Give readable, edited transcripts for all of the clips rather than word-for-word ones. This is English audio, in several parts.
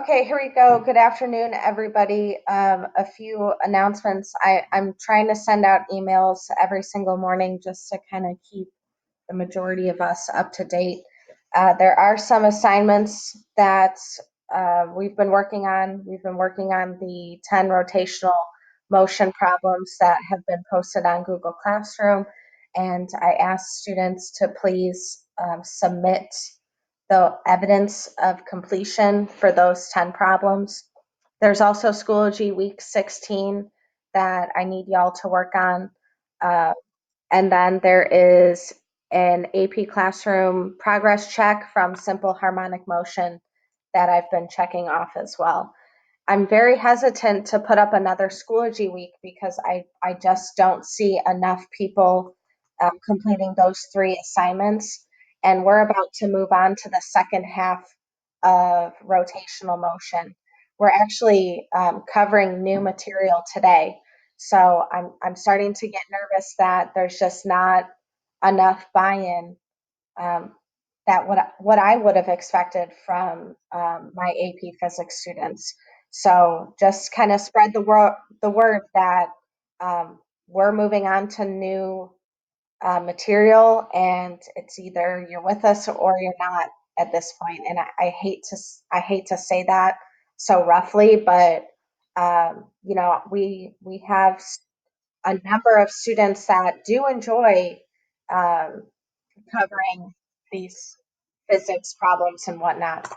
Okay, here we go. Good afternoon, everybody. A few announcements. I'm trying to send out emails every single morning just to kind of keep the majority of us up to date. There are some assignments that we've been working on. We've been working on the 10 rotational motion problems that have been posted on Google Classroom. And I asked students to please submit the evidence of completion for those 10 problems. There's also Schoology Week 16 that I need y'all to work on. Uh, and then there is an AP Classroom progress check from Simple Harmonic Motion that I've been checking off as well. I'm very hesitant to put up another Schoology week because I just don't see enough people completing those three assignments. And we're about to move on to the second half of rotational motion. We're actually covering new material today. So I'm starting to get nervous that there's just not enough buy-in um, that what I would have expected from my AP Physics students. So just kind of spread the word that we're moving on to new material, and it's either you're with us or you're not at this point. And I hate to say that so roughly, but we have a number of students that do enjoy um, covering these physics problems and whatnot.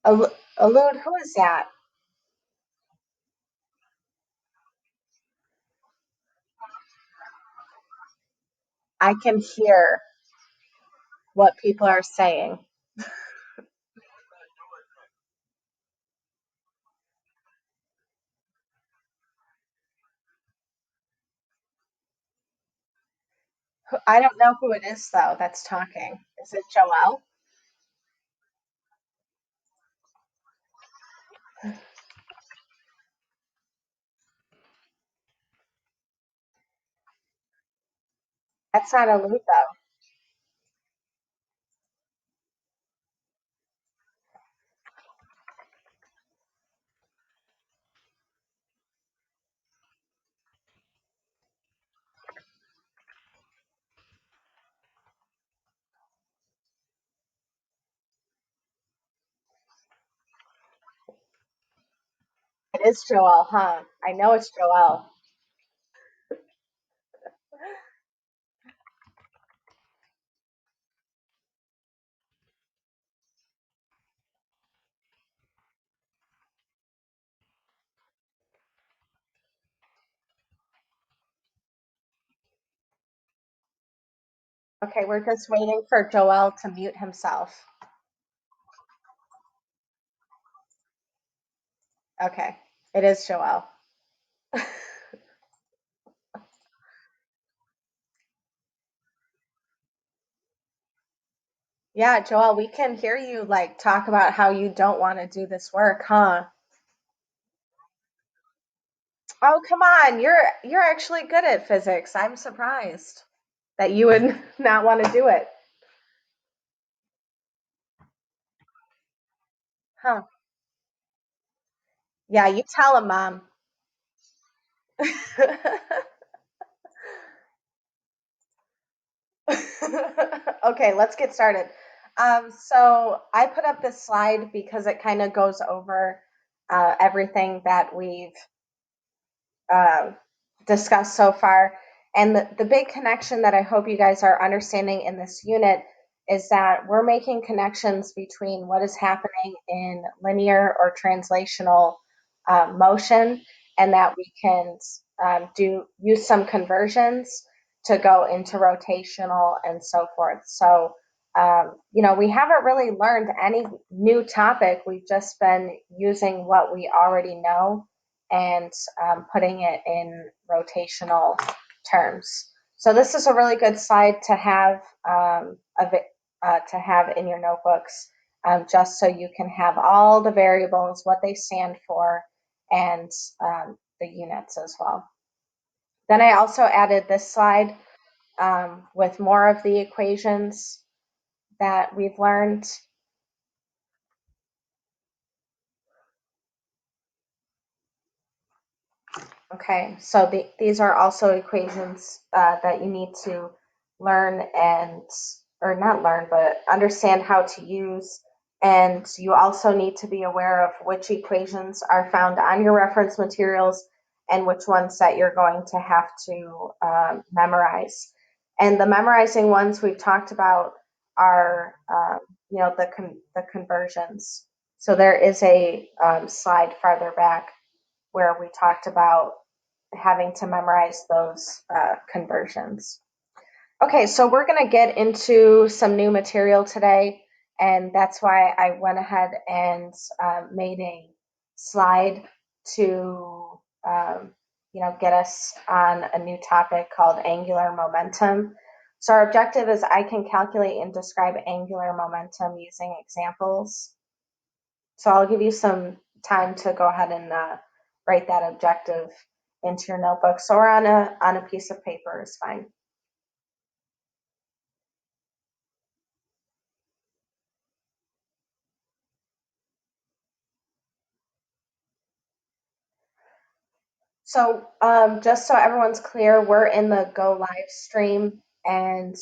Allude, who is that? I can hear what people are saying. I don't know who it is though that's talking. Is it Joelle? That's not Allude though. It is Joelle, huh? I know it's Joelle. Okay, we're just waiting for Joelle to mute himself. Okay, it is Joelle. Yeah, Joelle, we can hear you like talk about how you don't want to do this work, huh? Oh, come on. You're actually good at physics. I'm surprised that you would not want to do it. Huh. Yeah, you tell him, Mom. Okay, let's get started. So I put up this slide because it kind of goes over everything that we've um, discussed so far. And the big connection that I hope you guys are understanding in this unit is that we're making connections between what is happening in linear or translational motion, and that we can do use some conversions to go into rotational and so forth. So, we haven't really learned any new topic. We've just been using what we already know and putting it in rotational terms. So this is a really good slide to have in your notebooks, just so you can have all the variables, what they stand for, and the units as well. Then I also added this slide with more of the equations that we've learned. Okay, so these are also equations that you need to learn and, or not learn, but understand how to use. And you also need to be aware of which equations are found on your reference materials and which ones that you're going to have to memorize. And the memorizing ones we've talked about are, the conversions. So there is a slide farther back where we talked about having to memorize those conversions. Okay, so we're going to get into some new material today, and that's why I went ahead and made a slide to get us on a new topic called angular momentum. So our objective is I can calculate and describe angular momentum using examples. So I'll give you some time to go ahead and write that objective into your notebook. So or on a piece of paper is fine. So just so everyone's clear, we're in the Go Live stream, and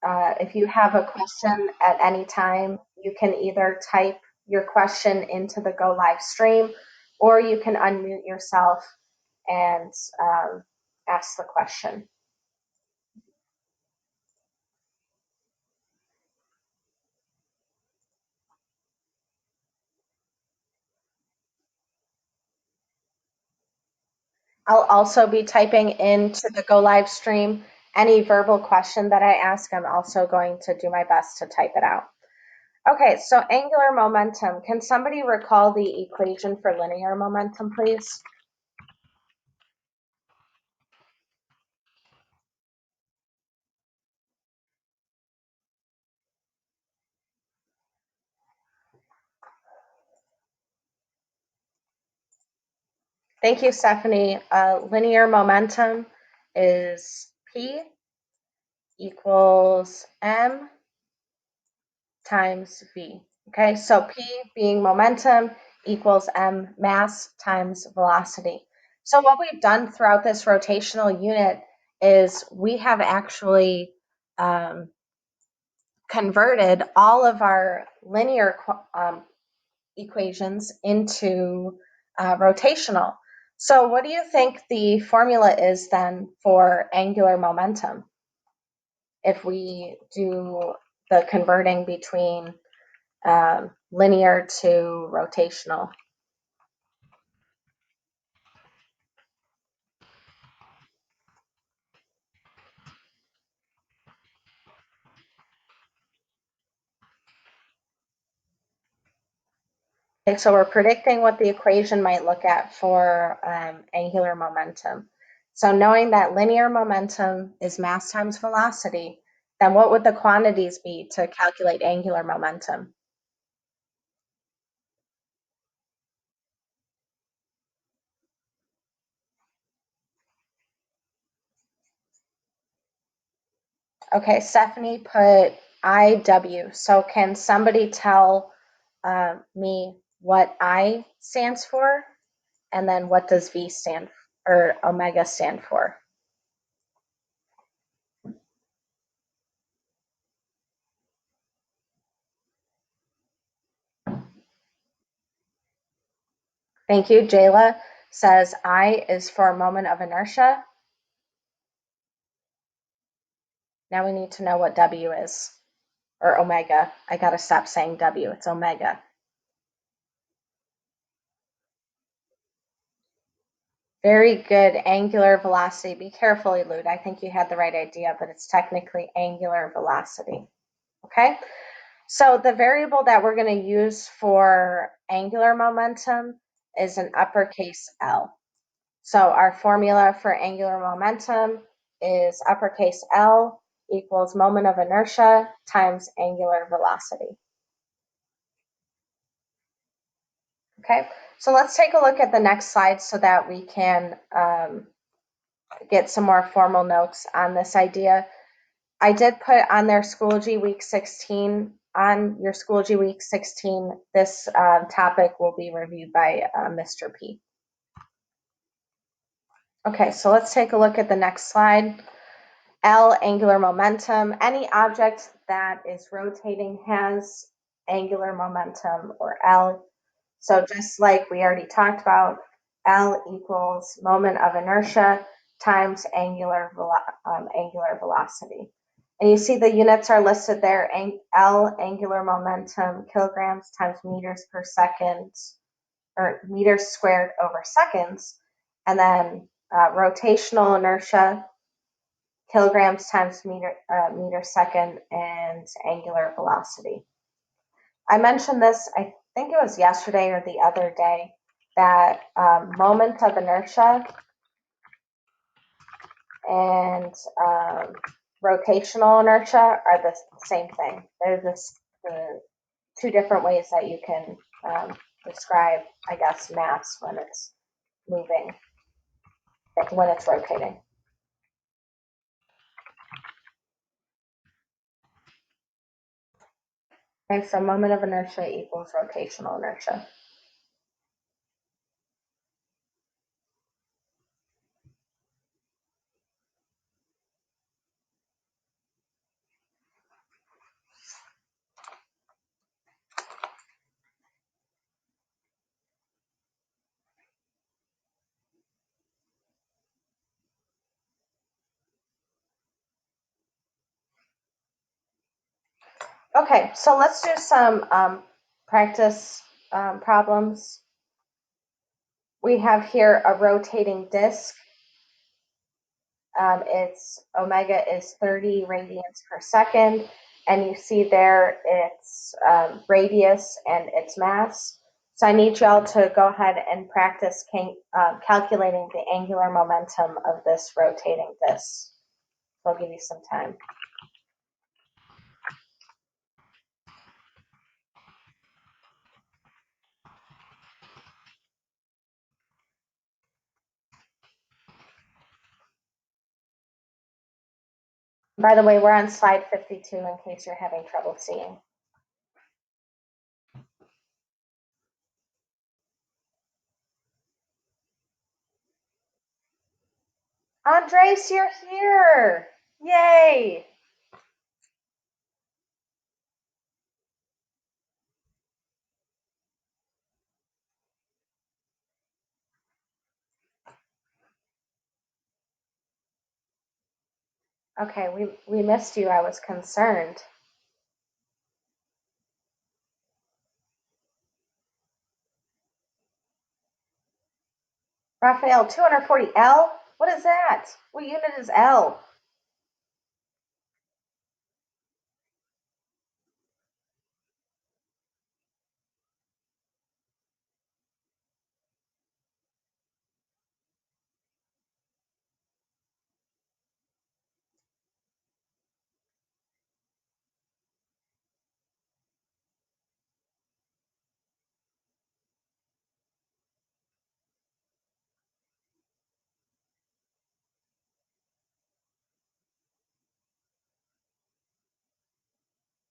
if you have a question at any time, you can either type your question into the Go Live stream, or you can unmute yourself and ask the question. I'll also be typing into the Go Live stream any verbal question that I ask. I'm also going to do my best to type it out. Okay, so angular momentum. Can somebody recall the equation for linear momentum, please? Thank you, Stephanie. Linear momentum is P equals M times V. Okay, so P being momentum equals M mass times velocity. So what we've done throughout this rotational unit is we have actually converted all of our linear equations into rotational. So what do you think the formula is then for angular momentum if we do the converting between linear to rotational? Okay, so we're predicting what the equation might look at for angular momentum. So knowing that linear momentum is mass times velocity, then what would the quantities be to calculate angular momentum? Okay, Stephanie put IW. So can somebody tell me what I stands for? And then what does V stand or omega stand for? Thank you. Jayla says I is for moment of inertia. Now we need to know what W is, or omega. I gotta stop saying W, it's omega. Very good, angular velocity. Be careful, Elude. I think you had the right idea, but it's technically angular velocity. Okay, so the variable that we're going to use for angular momentum is an uppercase L. So our formula for angular momentum is uppercase L equals moment of inertia times angular velocity. Okay, so let's take a look at the next slide so that we can get some more formal notes on this idea. I did put on their Schoology Week 16. On your Schoology Week 16, this topic will be reviewed by Mr. P. Okay, so let's take a look at the next slide. L, angular momentum. Any object that is rotating has angular momentum, or L. So just like we already talked about, L equals moment of inertia times angular velocity. And you see the units are listed there. L, angular momentum, kilograms times meters per second, or meters squared over seconds. And then rotational inertia, kilograms times meter second, and angular velocity. I mentioned this, I think it was yesterday or the other day, that moment of inertia and rotational inertia are the same thing. They're just two different ways that you can describe, I guess, mass when it's moving, when it's rotating. Okay, so moment of inertia equals rotational inertia. Okay, so let's do some practice problems. We have here a rotating disc. Its omega is 30 radians per second, and you see there its radius and its mass. So I need y'all to go ahead and practice calculating the angular momentum of this rotating disc. So I'll give you some time. By the way, we're on slide 52 in case you're having trouble seeing. Andres, you're here! Yay! Okay, we missed you. I was concerned. Raphael, 240 L? What is that? What unit is L?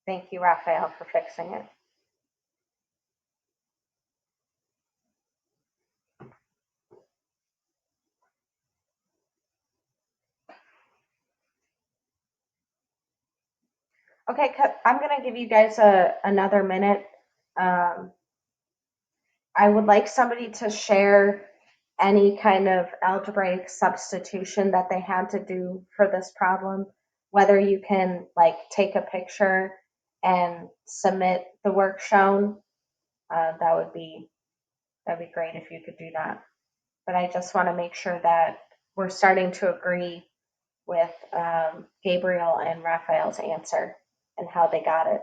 Thank you, Raphael, for fixing it. Okay, I'm going to give you guys another minute. I would like somebody to share any kind of algebraic substitution that they had to do for this problem. Whether you can like take a picture and submit the work shown, that would be great if you could do that. But I just want to make sure that we're starting to agree with Gabriel and Raphael's answer and how they got it.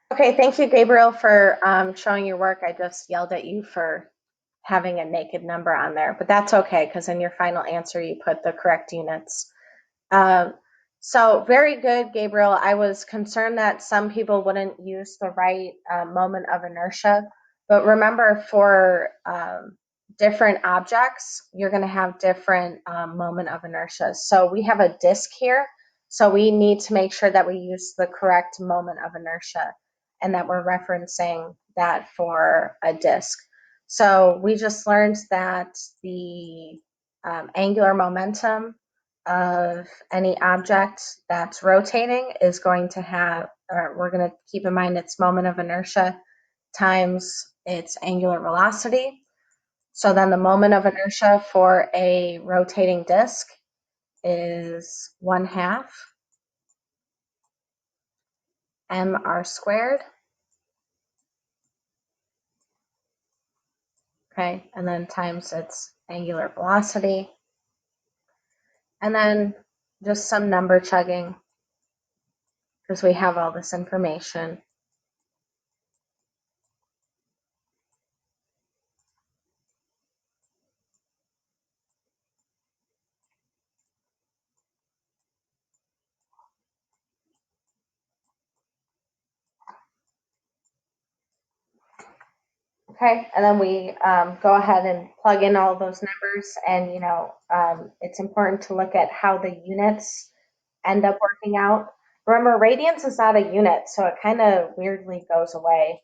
Okay, thank you, Gabriel, for showing your work. I just yelled at you for having a naked number on there, but that's okay because in your final answer you put the correct units. Um, so very good, Gabriel. I was concerned that some people wouldn't use the right moment of inertia, but remember for different objects, you're going to have different moment of inertia. So we have a disk here, so we need to make sure that we use the correct moment of inertia and that we're referencing that for a disk. So we just learned that the angular momentum of any object that's rotating is going to have, or we're going to keep in mind its moment of inertia times its angular velocity. So then the moment of inertia for a rotating disk is 1/2 mr squared. Okay, and then times its angular velocity. And then just some number chugging because we have all this information. Okay, and then we go ahead and plug in all those numbers, and it's important to look at how the units end up working out. Remember, radians is not a unit, so it kind of weirdly goes away,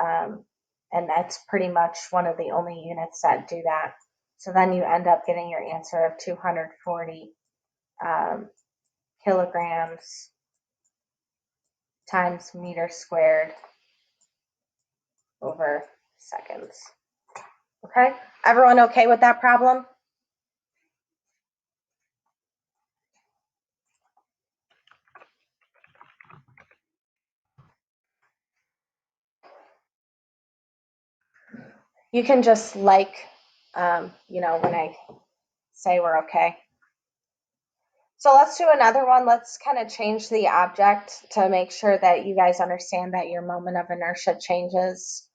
um, and that's pretty much one of the only units that do that. So then you end up getting your answer of 240 um, kilograms times meter squared over seconds. Okay, everyone okay with that problem? You can just when I say we're okay. So let's do another one. Let's kind of change the object to make sure that you guys understand that your moment of inertia changes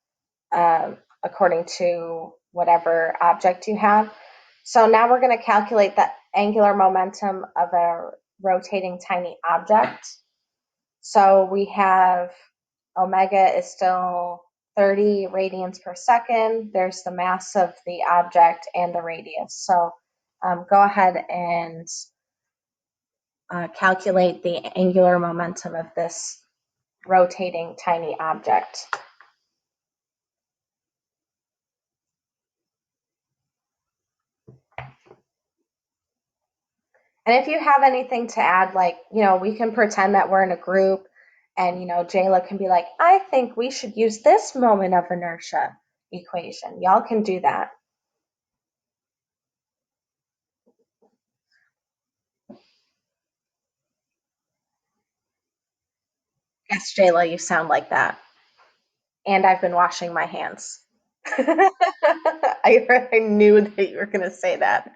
according to whatever object you have. So now we're going to calculate the angular momentum of a rotating tiny object. So we have omega is still 30 radians per second. There's the mass of the object and the radius. So go ahead and calculate the angular momentum of this rotating tiny object. And if you have anything to add, we can pretend that we're in a group and, Jayla can be like, I think we should use this moment of inertia equation. Y'all can do that. Yes, Jayla, you sound like that. And I've been washing my hands. I knew that you were going to say that.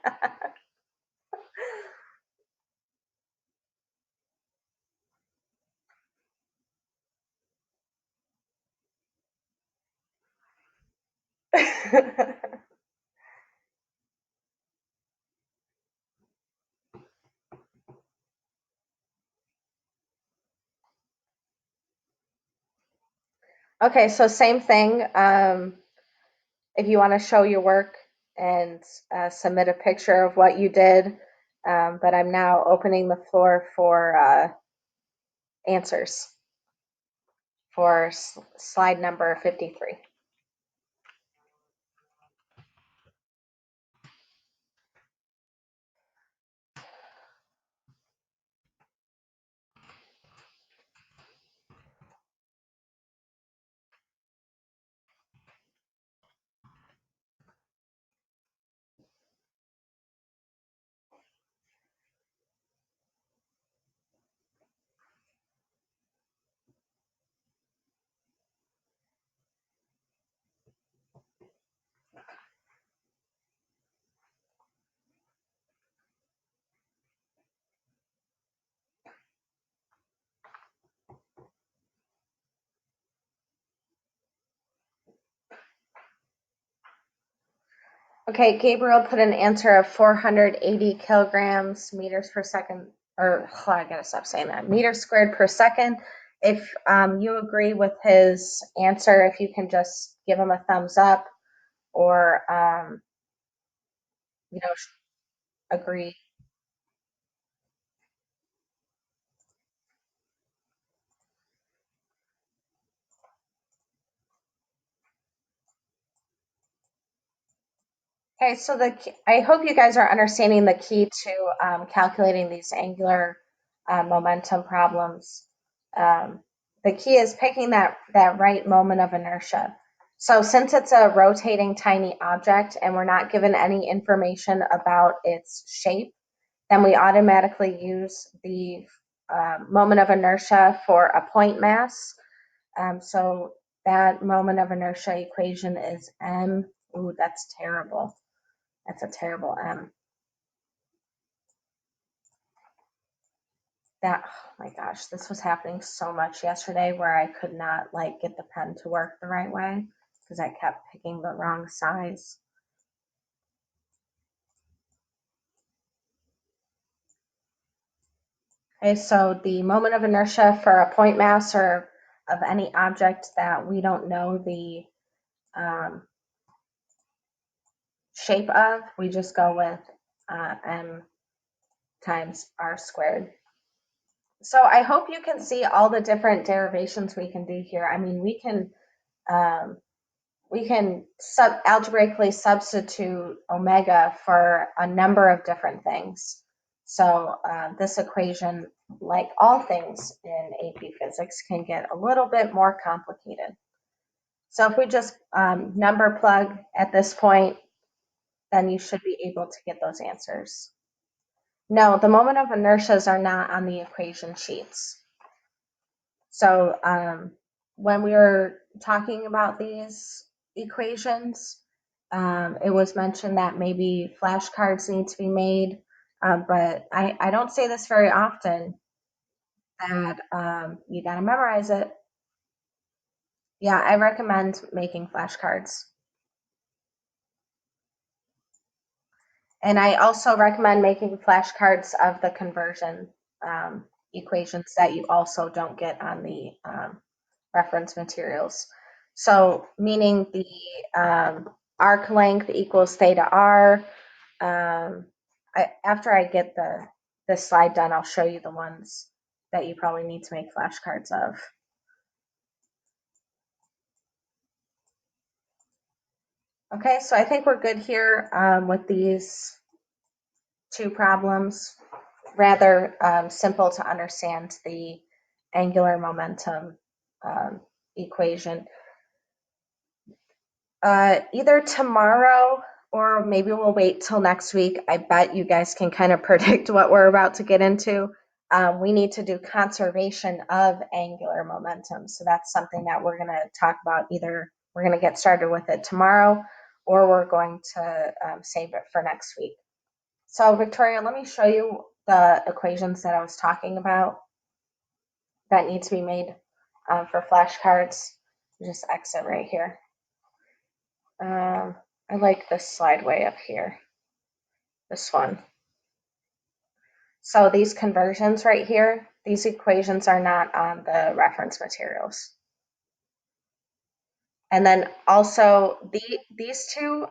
Okay, so same thing. If you want to show your work and submit a picture of what you did, but I'm now opening the floor for answers for slide number 53. Okay, Gabriel put an answer of 480 kilograms meters per second, or oh, I gotta stop saying that, meters squared per second. If you agree with his answer, if you can just give him a thumbs up or, you know, agree. Okay, so I hope you guys are understanding the key to calculating these angular momentum problems. Um, the key is picking that right moment of inertia. So since it's a rotating tiny object and we're not given any information about its shape, then we automatically use the moment of inertia for a point mass. So that moment of inertia equation is m. Ooh, that's terrible. That's a terrible M. That, oh my gosh, this was happening so much yesterday where I could not like get the pen to work the right way because I kept picking the wrong size. Okay, so the moment of inertia for a point mass or of any object that we don't know the um, shape of, we just go with m times r squared. So I hope you can see all the different derivations we can do here. I mean, um, we can algebraically substitute omega for a number of different things. So this equation, like all things in AP Physics, can get a little bit more complicated. So if we just number plug at this point, then you should be able to get those answers. No, the moment of inertias are not on the equation sheets. So when we were talking about these equations, it was mentioned that maybe flashcards need to be made, but I don't say this very often that you got to memorize it. Yeah, I recommend making flashcards. And I also recommend making flashcards of the conversion equations that you also don't get on the reference materials. So meaning the arc length equals theta r. After I get this slide done, I'll show you the ones that you probably need to make flashcards of. Okay, so I think we're good here with these two problems. Rather simple to understand the angular momentum equation. Either tomorrow or maybe we'll wait till next week. I bet you guys can kind of predict what we're about to get into. We need to do conservation of angular momentum. So that's something that we're going to talk about. Either we're going to get started with it tomorrow or we're going to save it for next week. So Victoria, let me show you the equations that I was talking about that need to be made for flashcards. Just exit right here. I like this slide way up here, this one. So these conversions right here, these equations are not on the reference materials. And then also these two,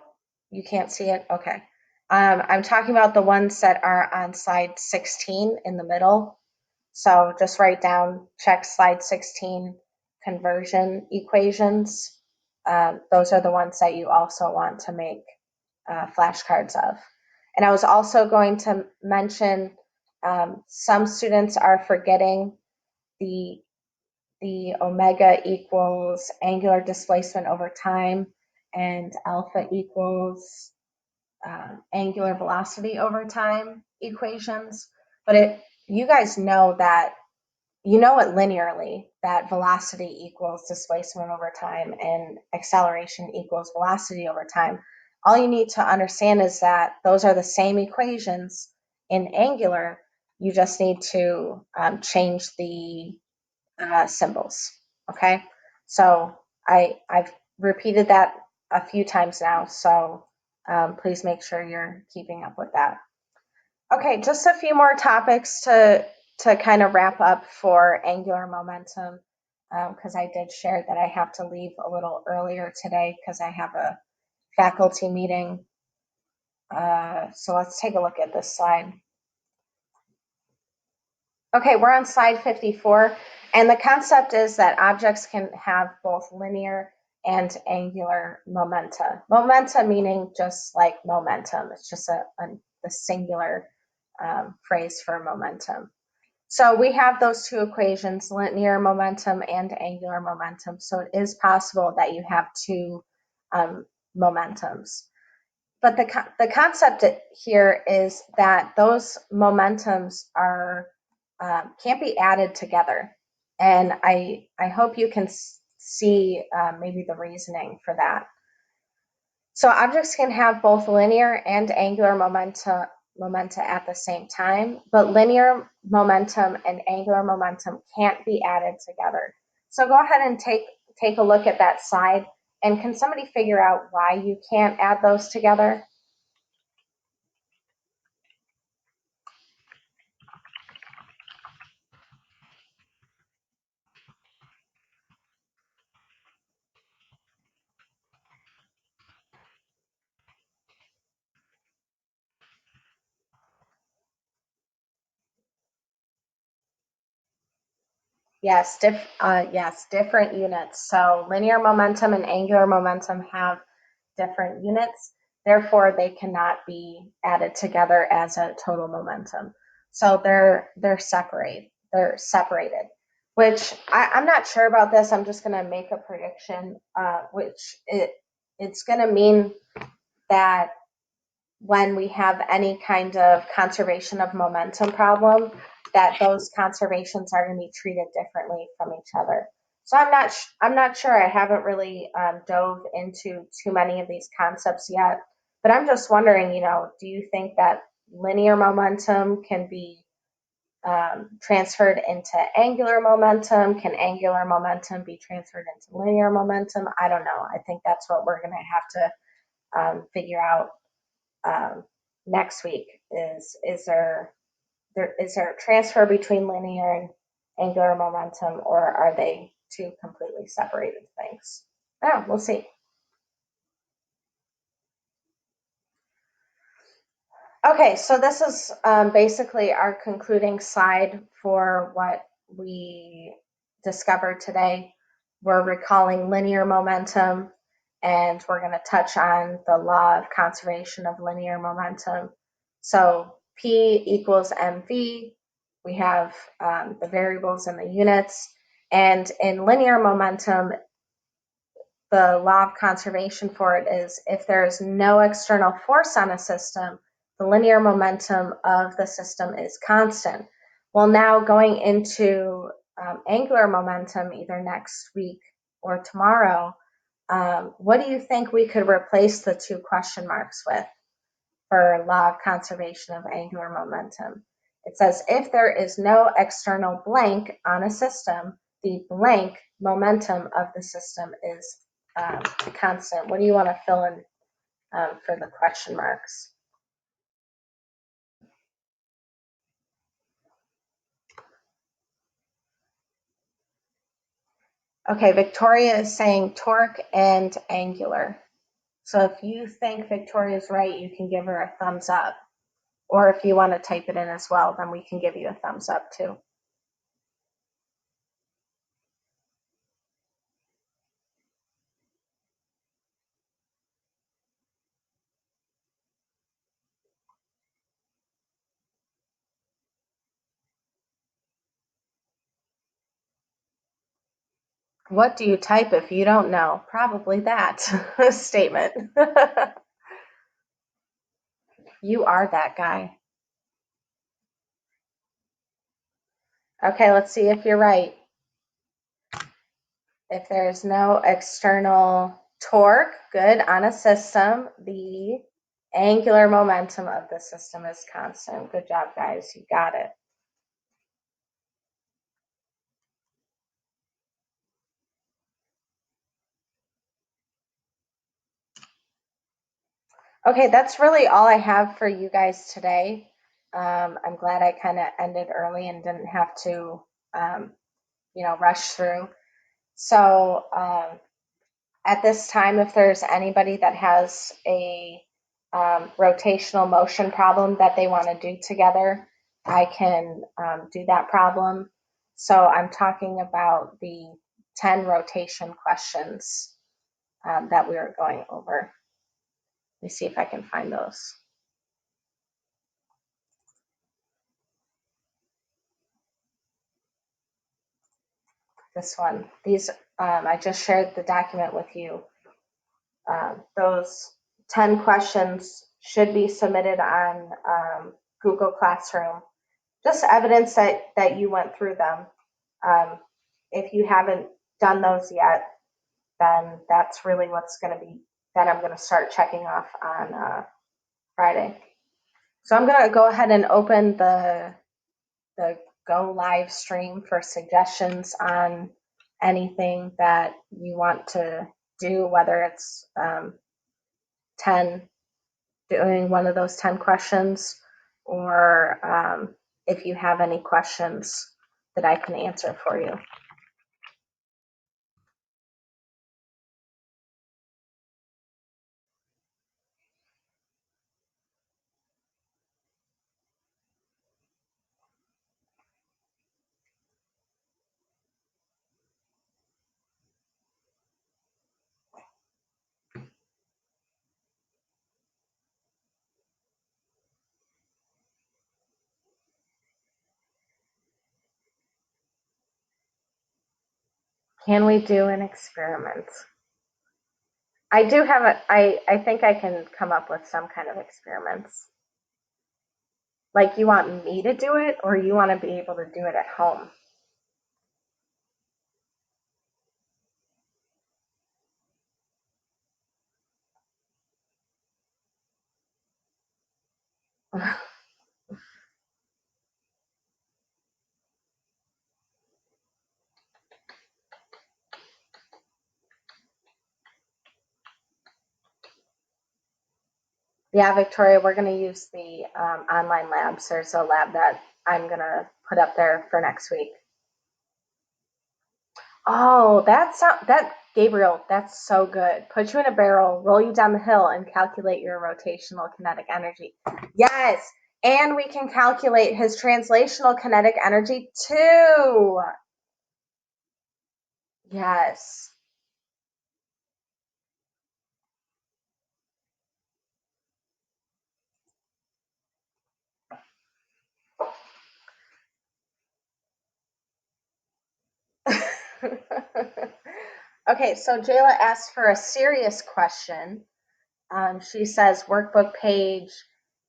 you can't see it? Okay. I'm talking about the ones that are on slide 16 in the middle. So just write down, check slide 16, conversion equations. Those are the ones that you also want to make flashcards of. And I was also going to mention some students are forgetting the omega equals angular displacement over time and alpha equals angular velocity over time equations. But you guys know that you know it linearly that velocity equals displacement over time and acceleration equals velocity over time. All you need to understand is that those are the same equations in angular. You just need to change the symbols. Okay, so I've repeated that a few times now. So please make sure you're keeping up with that. Okay, just a few more topics to kind of wrap up for angular momentum, because I did share that I have to leave a little earlier today because I have a faculty meeting. So let's take a look at this slide. Okay, we're on slide 54, and the concept is that objects can have both linear and angular momenta. Momenta meaning just like momentum. It's just the singular phrase for momentum. So we have those two equations, linear momentum and angular momentum. So it is possible that you have two momentums. But the concept here is that those momentums are can't be added together. And I hope you can see maybe the reasoning for that. So objects can have both linear and angular momenta at the same time, but linear momentum and angular momentum can't be added together. So go ahead and take a look at that slide, and can somebody figure out why you can't add those together? Yes, different units. So linear momentum and angular momentum have different units. Therefore, they cannot be added together as a total momentum. So they're separate. They're separated. Which I'm not sure about this. I'm just going to make a prediction. It's going to mean that when we have any kind of conservation of momentum problem, that those conservations are going to be treated differently from each other. So I'm not sure. I haven't really dove into too many of these concepts yet, but I'm just wondering, do you think that linear momentum can be transferred into angular momentum? Can angular momentum be transferred into linear momentum? I don't know. I think that's what we're going to have to figure out next week. Is there a transfer between linear and angular momentum, or are they two completely separated things? Oh, we'll see. Okay, so this is basically our concluding slide for what we discovered today. We're recalling linear momentum, and we're going to touch on the law of conservation of linear momentum. So P equals mv. We have the variables and the units. And in linear momentum, the law of conservation for it is if there is no external force on a system, the linear momentum of the system is constant. Well, now going into angular momentum, either next week or tomorrow, what do you think we could replace the two question marks with for law of conservation of angular momentum? It says if there is no external blank on a system, the blank momentum of the system is constant. What do you want to fill in for the question marks? Okay, Victoria is saying torque and angular. So if you think Victoria's right, you can give her a thumbs up. Or if you want to type it in as well, then we can give you a thumbs up too. What do you type if you don't know? Probably that statement. You are that guy. Okay, let's see if you're right. If there's no external torque, good, on a system, the angular momentum of the system is constant. Good job, guys. You got it. Okay, that's really all I have for you guys today. I'm glad I kind of ended early and didn't have to, um, rush through. So at this time, if there's anybody that has a rotational motion problem that they want to do together, I can do that problem. So I'm talking about the 10 rotation questions that we are going over. Let me see if I can find those. This one. These, I just shared the document with you. Those 10 questions should be submitted on Google Classroom. Just evidence that you went through them. Um, if you haven't done those yet, then that's really what's going to be, that I'm going to start checking off on Friday. So I'm going to go ahead and open the Go live stream for suggestions on anything that you want to do, whether it's 10, doing one of those 10 questions, or if you have any questions that I can answer for you. Can we do an experiment? I do have I think I can come up with some kind of experiments. Like, you want me to do it, or you want to be able to do it at home? Yeah, Victoria, we're going to use the online labs. There's a lab that I'm going to put up there for next week. Oh, that Gabriel, that's so good. Put you in a barrel, roll you down the hill, and calculate your rotational kinetic energy. Yes, and we can calculate his translational kinetic energy too. Yes. Okay, so Jayla asked for a serious question. She says, workbook page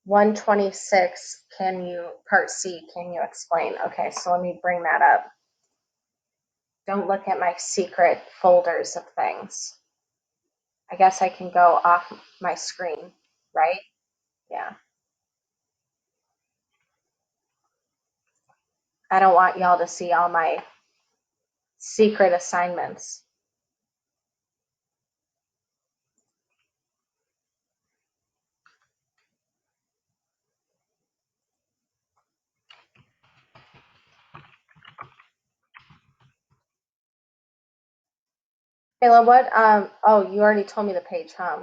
126, part C, can you explain? Okay, so let me bring that up. Don't look at my secret folders of things. I guess I can go off my screen, right? Yeah. I don't want y'all to see all my secret assignments. Kayla, what, oh, you already told me the page, huh?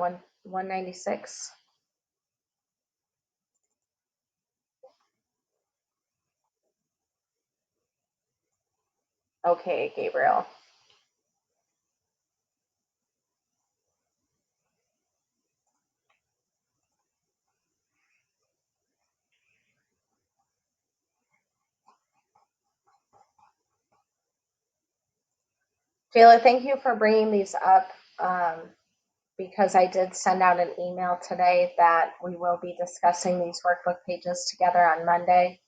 196. Okay, Gabriel. Jayla, thank you for bringing these up, because I did send out an email today that we will be discussing these workbook pages together on Monday.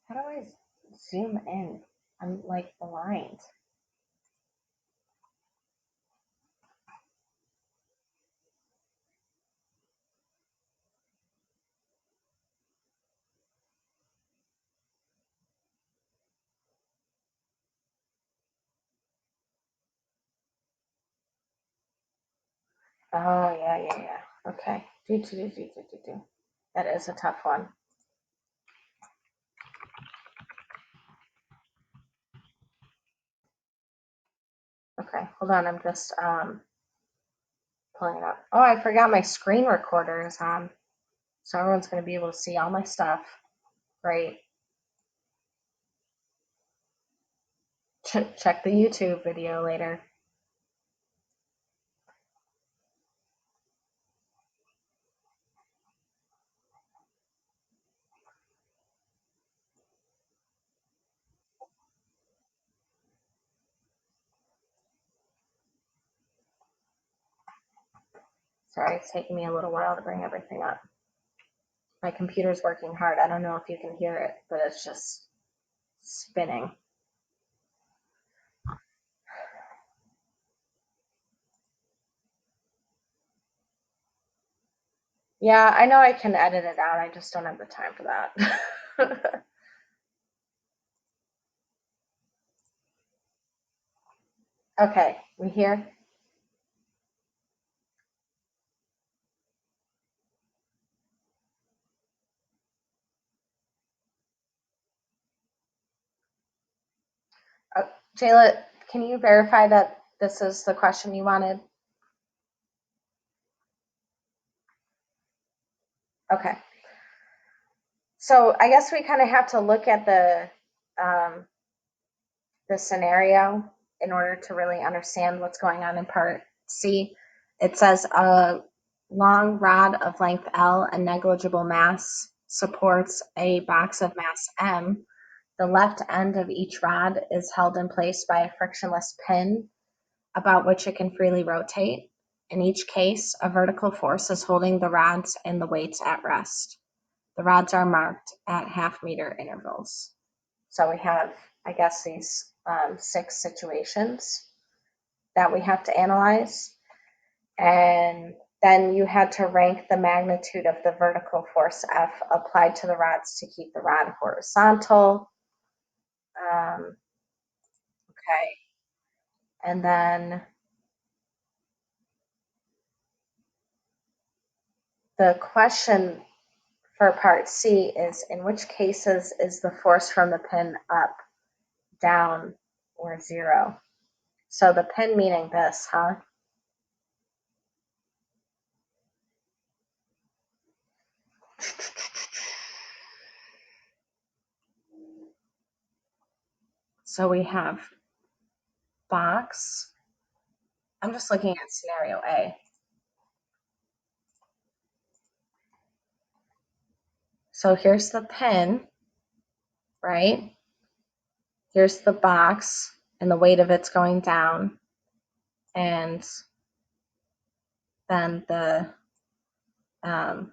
How do I zoom in? I'm like blind. Oh, yeah. Okay. Do. That is a tough one. Okay, hold on. I'm just pulling it up. Oh, I forgot my screen recorder is on, so everyone's going to be able to see all my stuff. Great. Check the YouTube video later. Sorry, it's taking me a little while to bring everything up. My computer's working hard. I don't know if you can hear it, but it's just spinning. Yeah, I know I can edit it out. I just don't have the time for that. Okay, we here? Jayla, can you verify that this is the question you wanted? Okay. So I guess we kind of have to look at um, the scenario in order to really understand what's going on in part C. It says a long rod of length L and negligible mass supports a box of mass M. The left end of each rod is held in place by a frictionless pin about which it can freely rotate. In each case, a vertical force is holding the rods and the weights at rest. The rods are marked at half-meter intervals. So we have, I guess, these 6 situations that we have to analyze. And then you had to rank the magnitude of the vertical force F applied to the rods to keep the rod horizontal. Okay. And then the question for part C is, in which cases is the force from the pin up, down, or zero? So the pin meaning this, huh? So we have box. I'm just looking at scenario A. So here's the pin, right? Here's the box, and the weight of it's going down. And then the, I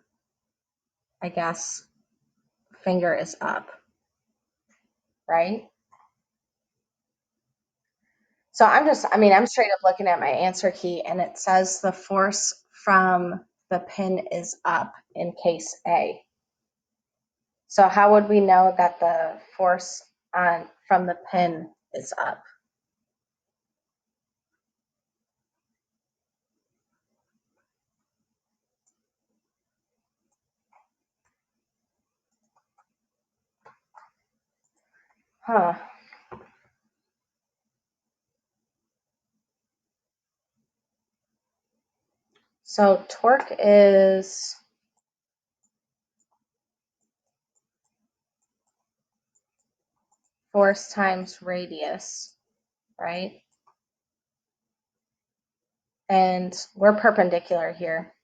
guess, finger is up, right? So I'm straight up looking at my answer key and it says the force from the pin is up in case A. So how would we know that the force on from the pin is up? Huh. So torque is force times radius, right? And we're perpendicular here,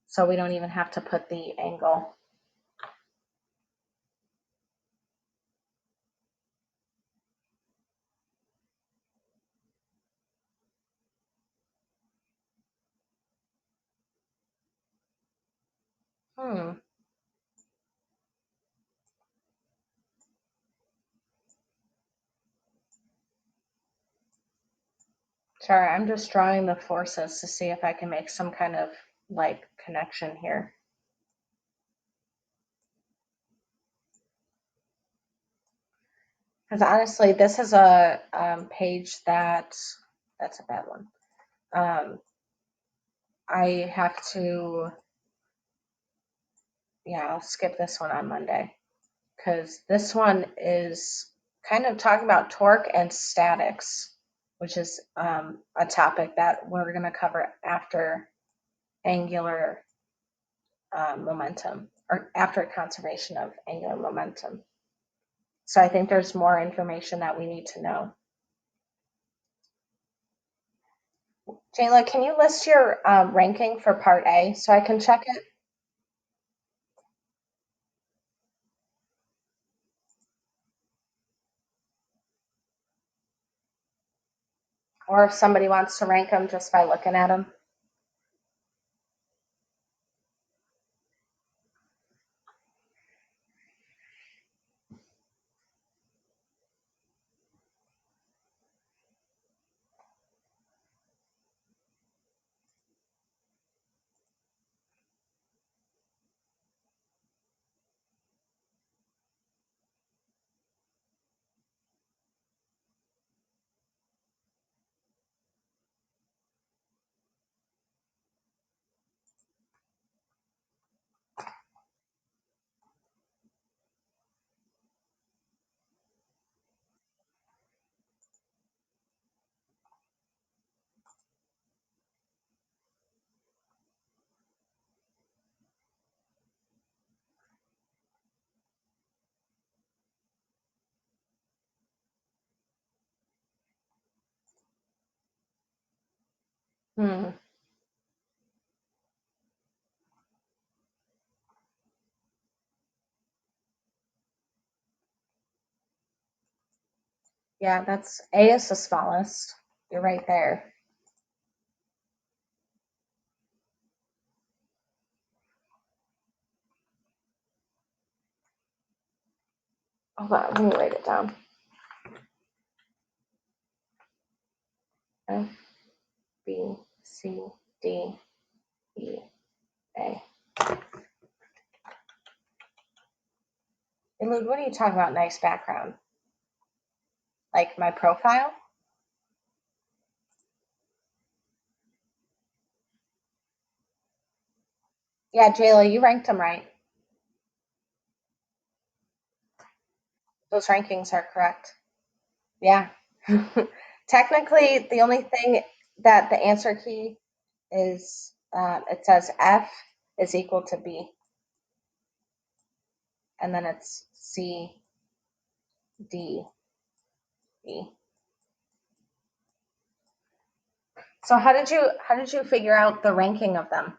so we don't even have to put the angle. Hmm. Sorry, I'm just drawing the forces to see if I can make some kind of like connection here. Because honestly, this is a page that's a bad one. I have to, yeah, I'll skip this one on Monday because this one is kind of talking about torque and statics, which is a topic that we're going to cover after angular momentum or after conservation of angular momentum. So I think there's more information that we need to know. Jayla, can you list your ranking for part A so I can check it? Or if somebody wants to rank them just by looking at them. Hmm. Yeah, that's A is the smallest. You're right there. Hold on, let me write it down. F, B, C, D, E, A. Hey, Luke, what are you talking about? Nice background. Like my profile? Yeah, Jayla, you ranked them right. Those rankings are correct. Yeah. Technically, the only thing that the answer key is it says F is equal to B, and then it's C, D, E. So how did you figure out the ranking of them?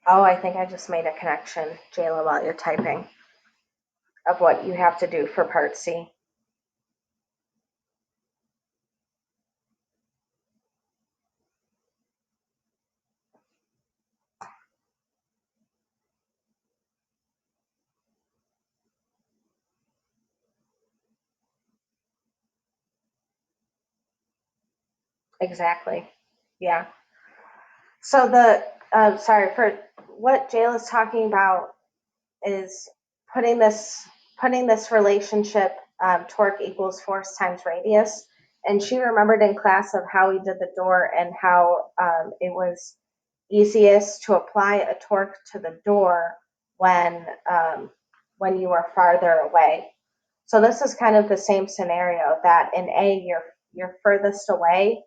Oh, I think I just made a connection, Jayla, while you're typing of what you have to do for part C. Exactly. Yeah. So sorry for what Jayla's talking about is putting this putting this relationship torque equals force times radius. And she remembered in class of how we did the door and how it was easiest to apply a torque to the door when you are farther away. So this is kind of the same scenario that in A you're furthest away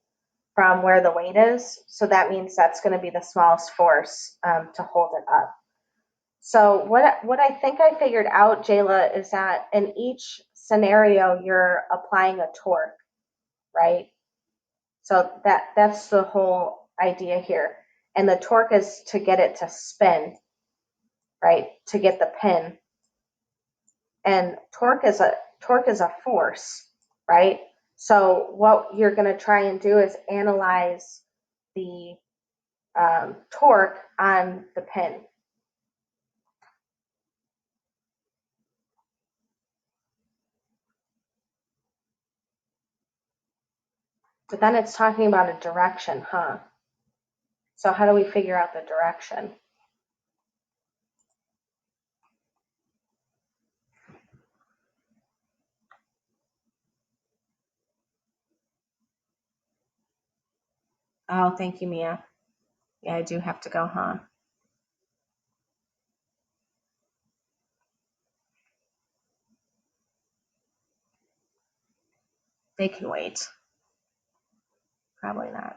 from where the weight is, so that means that's going to be the smallest force to hold it up. So what I think I figured out, Jayla, is that in each scenario you're applying a torque, right? So that's the whole idea here. And the torque is to get it to spin. right, to get the pin. And torque is a force, right? So what you're going to try and do is analyze the torque on the pin. But then it's talking about a direction, huh? So how do we figure out the direction? Oh, thank you, Mia. Yeah, I do have to go, huh? They can wait. Probably not.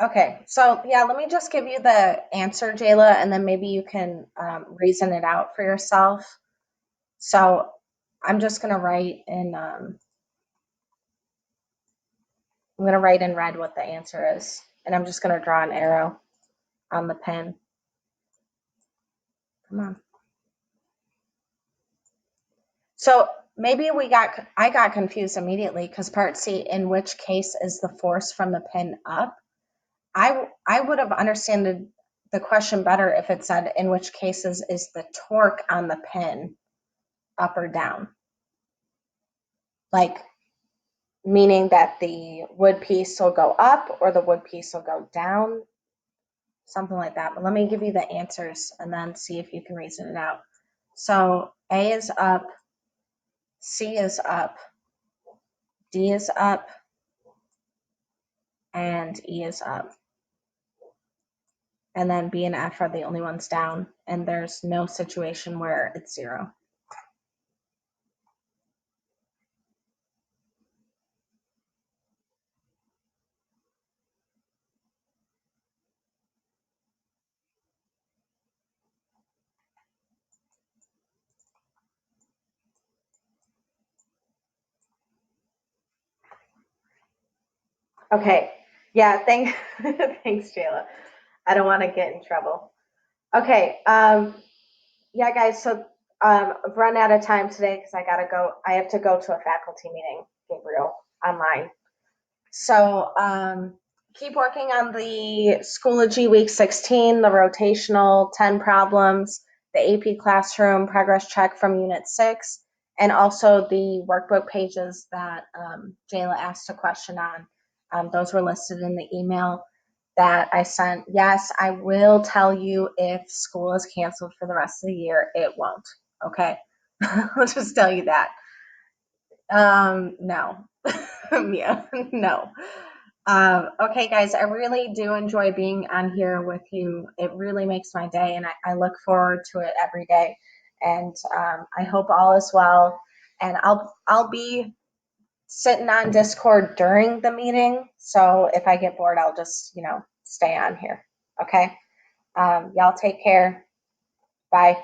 Okay, so yeah, let me just give you the answer, Jayla, and then maybe you can reason it out for yourself. So I'm just gonna write in. I'm gonna write in red what the answer is, and I'm just gonna draw an arrow on the pen. Come on. So maybe I got confused immediately because part C, in which case is the force from the pin up? I would have understood the question better if it said in which cases is the torque on the pin up or down, like meaning that the wood piece will go up or the wood piece will go down, something like that. But let me give you the answers and then see if you can reason it out. So A is up, C is up, D is up, and E is up. And then B and F are the only ones down, and there's no situation where it's zero. Okay. Yeah, thanks, Jayla. I don't want to get in trouble. Okay. Yeah, guys, so I've run out of time today because I gotta go. I have to go to a faculty meeting, Gabriel, online. So keep working on the Schoology Week 16, the rotational 10 problems, the AP Classroom progress check from Unit 6, and also the workbook pages that Jayla asked a question on. Those were listed in the email that I sent. Yes, I will tell you if school is canceled for the rest of the year. It won't. Okay. I'll just tell you that. No. Yeah, no. Okay, guys, I really do enjoy being on here with you. It really makes my day, and I look forward to it every day. And I hope all is well. And I'll be sitting on Discord during the meeting. So if I get bored, I'll just stay on here. Okay. Y'all take care. Bye.